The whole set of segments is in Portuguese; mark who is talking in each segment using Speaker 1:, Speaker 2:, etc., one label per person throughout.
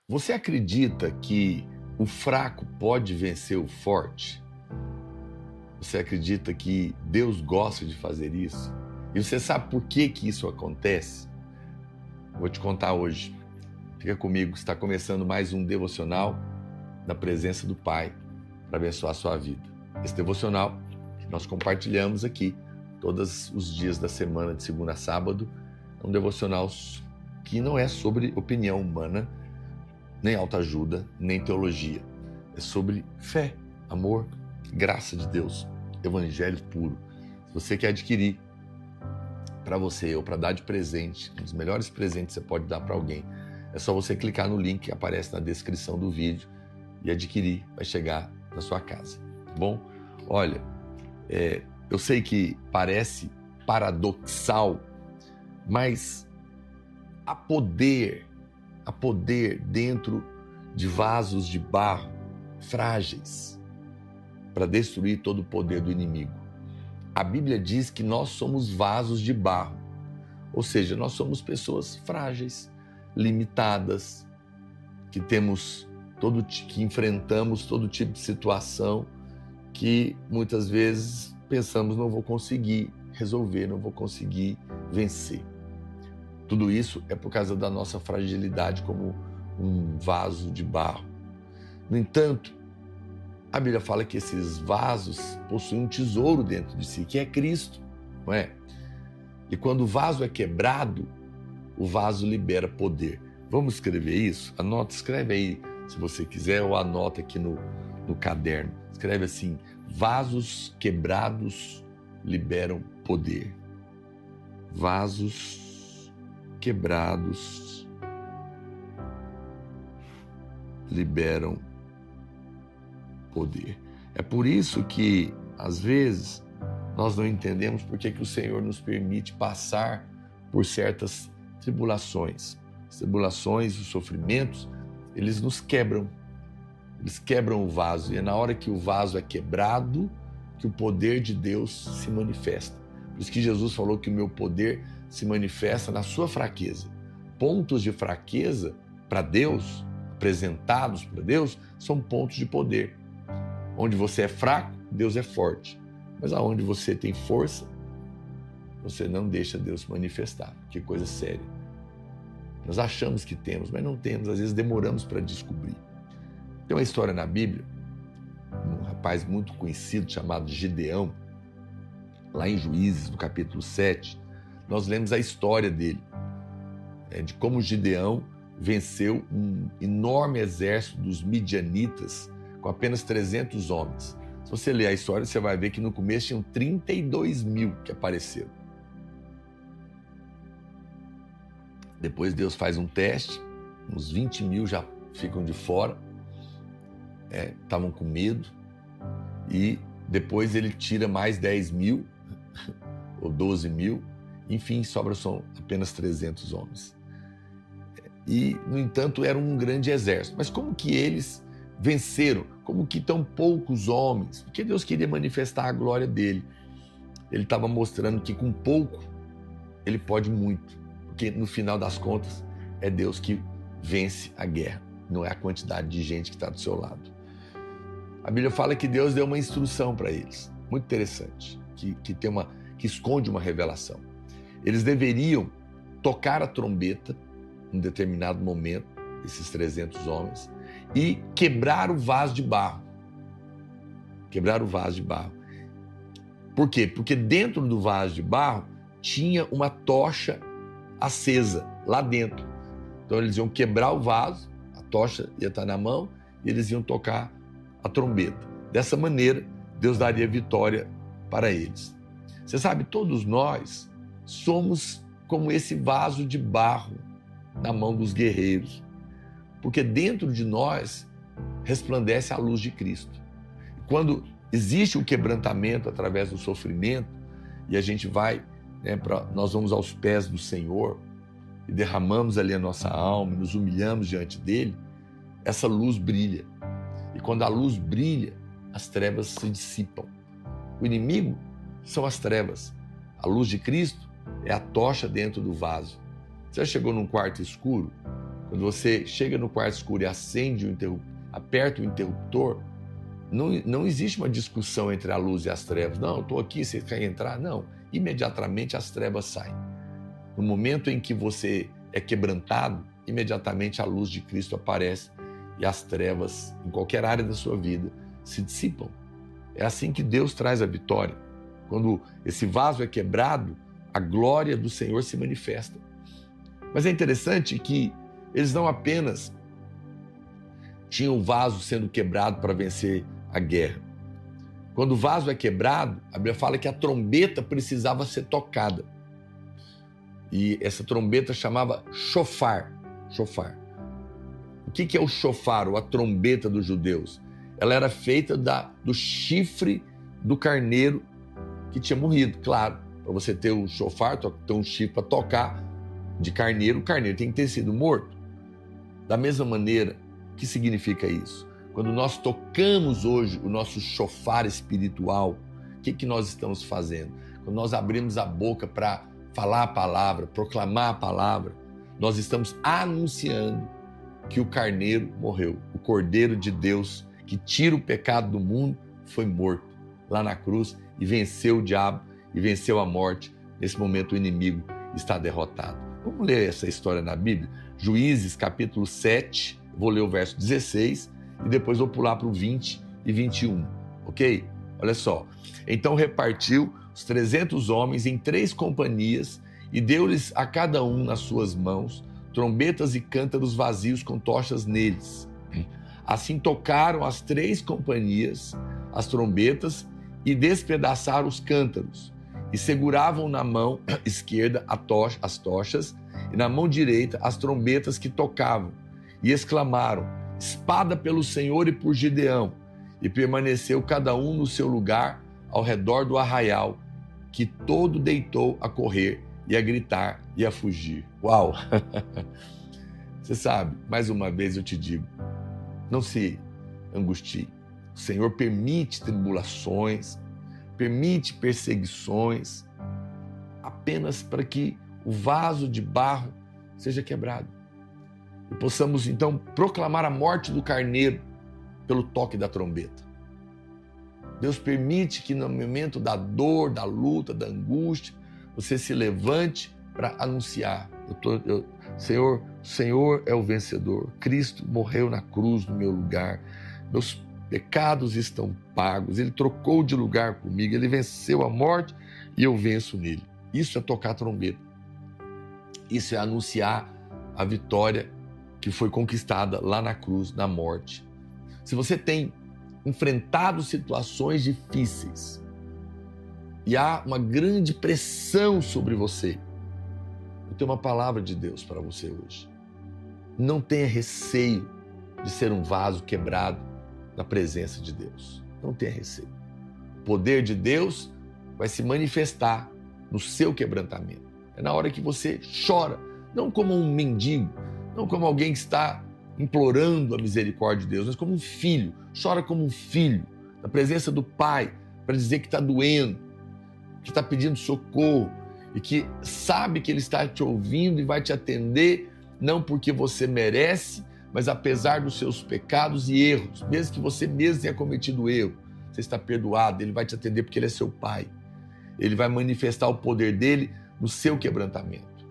Speaker 1: Você acredita que o fraco pode vencer o forte? Você acredita que Deus gosta de fazer isso? E você sabe por que isso acontece? Vou te contar hoje. Fica comigo, está começando mais um devocional na presença do Pai para abençoar a sua vida. Esse devocional que nós compartilhamos aqui todos os dias da semana, de segunda a sábado, é um devocional que não é sobre opinião humana, nem autoajuda, nem teologia. É sobre fé, amor, graça de Deus, evangelho puro. Se você quer adquirir para você ou para dar de presente, um dos melhores presentes que você pode dar para alguém, é só você clicar no link que aparece na descrição do vídeo e adquirir, vai chegar na sua casa, tá bom? Olha, eu sei que parece paradoxal, mas há poder dentro de vasos de barro frágeis para destruir todo o poder do inimigo. A Bíblia diz que nós somos vasos de barro, ou seja, nós somos pessoas frágeis, limitadas, que enfrentamos todo tipo de situação que muitas vezes pensamos não vou conseguir resolver, não vou conseguir vencer. Tudo isso é por causa da nossa fragilidade como um vaso de barro. No entanto, a Bíblia fala que esses vasos possuem um tesouro dentro de si, que é Cristo, não é? E quando o vaso é quebrado, o vaso libera poder. Vamos escrever isso? Escreve aí, se você quiser, ou anota aqui no caderno. Escreve assim: vasos quebrados liberam poder. Vasos quebrados liberam poder. É por isso que, às vezes, nós não entendemos por que o Senhor nos permite passar por certas tribulações. As tribulações, os sofrimentos, eles nos quebram. Eles quebram o vaso. E é na hora que o vaso é quebrado que o poder de Deus se manifesta. Por isso que Jesus falou que o meu poder se manifesta na sua fraqueza. Pontos de fraqueza para Deus, apresentados para Deus, são pontos de poder. Onde você é fraco, Deus é forte. Mas aonde você tem força, você não deixa Deus se manifestar. Que coisa séria. Nós achamos que temos, mas não temos. Às vezes demoramos para descobrir. Tem uma história na Bíblia, um rapaz muito conhecido chamado Gideão, lá em Juízes, no capítulo 7, nós lemos a história dele, de como Gideão venceu um enorme exército dos midianitas com apenas 300 homens. Se você ler a história, você vai ver que no começo tinham 32 mil que apareceram. Depois Deus faz um teste, uns 20 mil já ficam de fora, estavam com medo, e depois ele tira mais 10 mil ou 12 mil, enfim, sobra só apenas 300 homens. E, no entanto, era um grande exército. Mas como que eles venceram? Como que tão poucos homens? Porque Deus queria manifestar a glória dele. Ele estava mostrando que com pouco ele pode muito. Porque no final das contas é Deus que vence a guerra. Não é a quantidade de gente que está do seu lado. A Bíblia fala que Deus deu uma instrução para eles. Muito interessante. Que esconde uma revelação. Eles deveriam tocar a trombeta em determinado momento, esses 300 homens, e quebrar o vaso de barro. Quebrar o vaso de barro. Por quê? Porque dentro do vaso de barro tinha uma tocha acesa lá dentro. Então eles iam quebrar o vaso, a tocha ia estar na mão e eles iam tocar a trombeta. Dessa maneira, Deus daria vitória para eles. Você sabe, todos nós somos como esse vaso de barro na mão dos guerreiros, porque dentro de nós resplandece a luz de Cristo. Quando existe o quebrantamento através do sofrimento e a gente vai, nós vamos aos pés do Senhor e derramamos ali a nossa alma e nos humilhamos diante dele, essa luz brilha. E quando a luz brilha, as trevas se dissipam. O inimigo são as trevas. A luz de Cristo é a tocha dentro do vaso. Você já chegou num quarto escuro Quando você chega no quarto escuro e aperta o interruptor, não existe uma discussão entre a luz e as trevas. Não, eu estou aqui, você quer entrar? Não. Imediatamente as trevas saem. No momento em que você é quebrantado, imediatamente a luz de Cristo aparece e as trevas, em qualquer área da sua vida, se dissipam. É assim que Deus traz a vitória. Quando esse vaso é quebrado, a glória do Senhor se manifesta. Mas é interessante que eles não apenas tinham o vaso sendo quebrado para vencer a guerra. Quando o vaso é quebrado, a Bíblia fala que a trombeta precisava ser tocada. E essa trombeta chamava shofar. Shofar. O que é o shofar, ou a trombeta dos judeus? Ela era feita do chifre do carneiro que tinha morrido. Claro, para você ter um shofar, ter um chifre para tocar de carneiro, o carneiro tem que ter sido morto. Da mesma maneira, o que significa isso? Quando nós tocamos hoje o nosso shofar espiritual, o que nós estamos fazendo? Quando nós abrimos a boca para falar a palavra, proclamar a palavra, nós estamos anunciando que o carneiro morreu. O Cordeiro de Deus, que tira o pecado do mundo, foi morto lá na cruz e venceu o diabo e venceu a morte. Nesse momento o inimigo está derrotado. Vamos ler essa história na Bíblia? Juízes, capítulo 7, vou ler o verso 16 e depois vou pular para o 20 e 21, ok? Olha só. Então repartiu os 300 homens em 3 companhias e deu-lhes a cada um nas suas mãos trombetas e cântaros vazios com tochas neles. Assim tocaram as 3 companhias as trombetas e despedaçaram os cântaros e seguravam na mão esquerda as tochas e na mão direita as trombetas que tocavam e exclamaram: espada pelo Senhor e por Gideão, e permaneceu cada um no seu lugar ao redor do arraial, que todo deitou a correr e a gritar e a fugir. Uau! Você sabe, mais uma vez eu te digo, não se angustie. O Senhor permite tribulações, permite perseguições, apenas para que o vaso de barro seja quebrado. E possamos então proclamar a morte do carneiro pelo toque da trombeta. Deus permite que no momento da dor, da luta, da angústia, você se levante para anunciar: Senhor é o vencedor, Cristo morreu na cruz no meu lugar, meus pecados estão pagos, Ele trocou de lugar comigo, Ele venceu a morte e eu venço nele. Isso é tocar a trombeta. Isso é anunciar a vitória que foi conquistada lá na cruz, na morte. Se você tem enfrentado situações difíceis e há uma grande pressão sobre você, eu tenho uma palavra de Deus para você hoje. Não tenha receio de ser um vaso quebrado na presença de Deus. Não tenha receio. O poder de Deus vai se manifestar no seu quebrantamento. É na hora que você chora, não como um mendigo, não como alguém que está implorando a misericórdia de Deus, mas como um filho. Chora como um filho, na presença do Pai, para dizer que está doendo, que está pedindo socorro e que sabe que Ele está te ouvindo e vai te atender, não porque você merece, mas apesar dos seus pecados e erros, mesmo que você mesmo tenha cometido erro, você está perdoado, Ele vai te atender porque Ele é seu Pai. Ele vai manifestar o poder dEle no seu quebrantamento.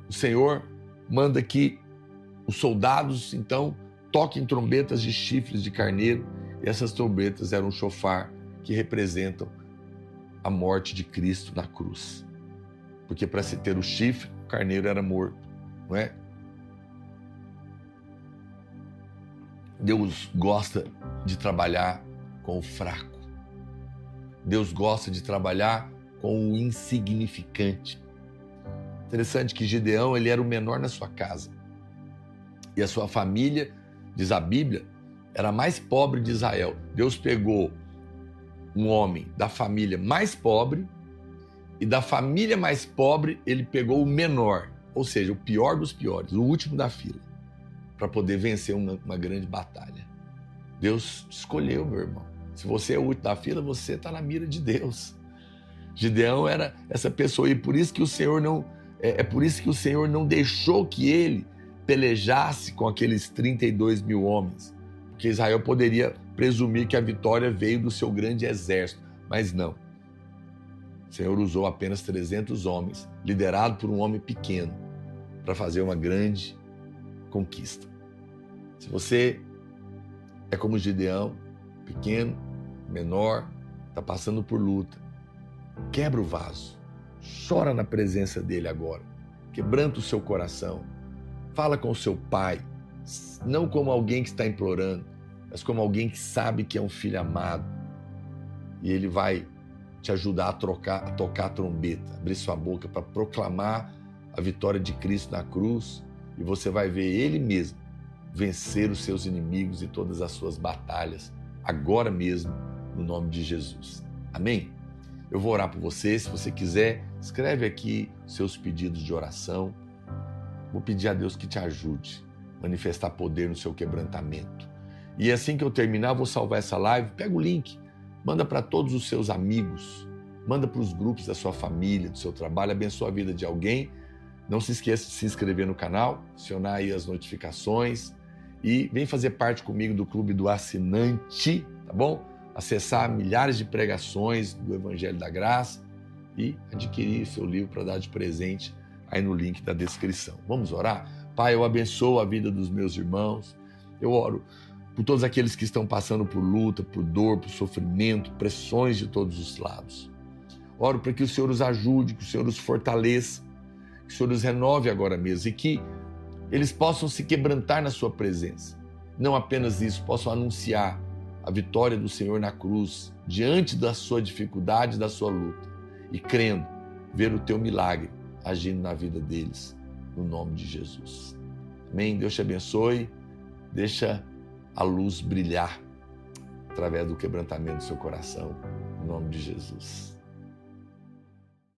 Speaker 1: O Senhor manda que os soldados, então, toquem trombetas de chifres de carneiro, e essas trombetas eram um shofar que representam a morte de Cristo na cruz. Porque para se ter o chifre, o carneiro era morto, não é? Deus gosta de trabalhar com o fraco. Deus gosta de trabalhar com o insignificante. Interessante que Gideão, ele era o menor na sua casa. E a sua família, diz a Bíblia, era a mais pobre de Israel. Deus pegou um homem da família mais pobre e da família mais pobre ele pegou o menor, ou seja, o pior dos piores, o último da fila, para poder vencer uma grande batalha. Deus te escolheu, meu irmão. Se você é o último da fila, você está na mira de Deus. Gideão era essa pessoa e por isso que o Senhor não deixou que ele pelejasse com aqueles 32 mil homens, porque Israel poderia presumir que a vitória veio do seu grande exército, mas não. O Senhor usou apenas 300 homens, liderado por um homem pequeno, para fazer uma grande conquista. Se você é como Gideão, pequeno, menor, está passando por luta, quebra o vaso, chora na presença dele agora, quebranta o seu coração, fala com o seu pai, não como alguém que está implorando, mas como alguém que sabe que é um filho amado, e ele vai te ajudar a tocar a trombeta, abrir sua boca para proclamar a vitória de Cristo na cruz, e você vai ver ele mesmo vencer os seus inimigos e todas as suas batalhas, agora mesmo, no nome de Jesus. Amém? Eu vou orar por você. Se você quiser, escreve aqui seus pedidos de oração. Vou pedir a Deus que te ajude a manifestar poder no seu quebrantamento. E assim que eu terminar, eu vou salvar essa live. Pega o link, manda para todos os seus amigos, manda para os grupos da sua família, do seu trabalho, abençoa a vida de alguém. Não se esqueça de se inscrever no canal, acionar aí as notificações e vem fazer parte comigo do Clube do Assinante, tá bom? Acessar milhares de pregações do Evangelho da Graça e adquirir seu livro para dar de presente aí no link da descrição. Vamos orar? Pai, eu abençoo a vida dos meus irmãos. Eu oro por todos aqueles que estão passando por luta, por dor, por sofrimento, pressões de todos os lados. Oro para que o Senhor os ajude, que o Senhor os fortaleça, que o Senhor os renove agora mesmo e que eles possam se quebrantar na sua presença. Não apenas isso, possam anunciar a vitória do Senhor na cruz, diante da sua dificuldade, da sua luta, e crendo, ver o teu milagre agindo na vida deles, no nome de Jesus. Amém? Deus te abençoe, deixa a luz brilhar através do quebrantamento do seu coração, no nome de Jesus.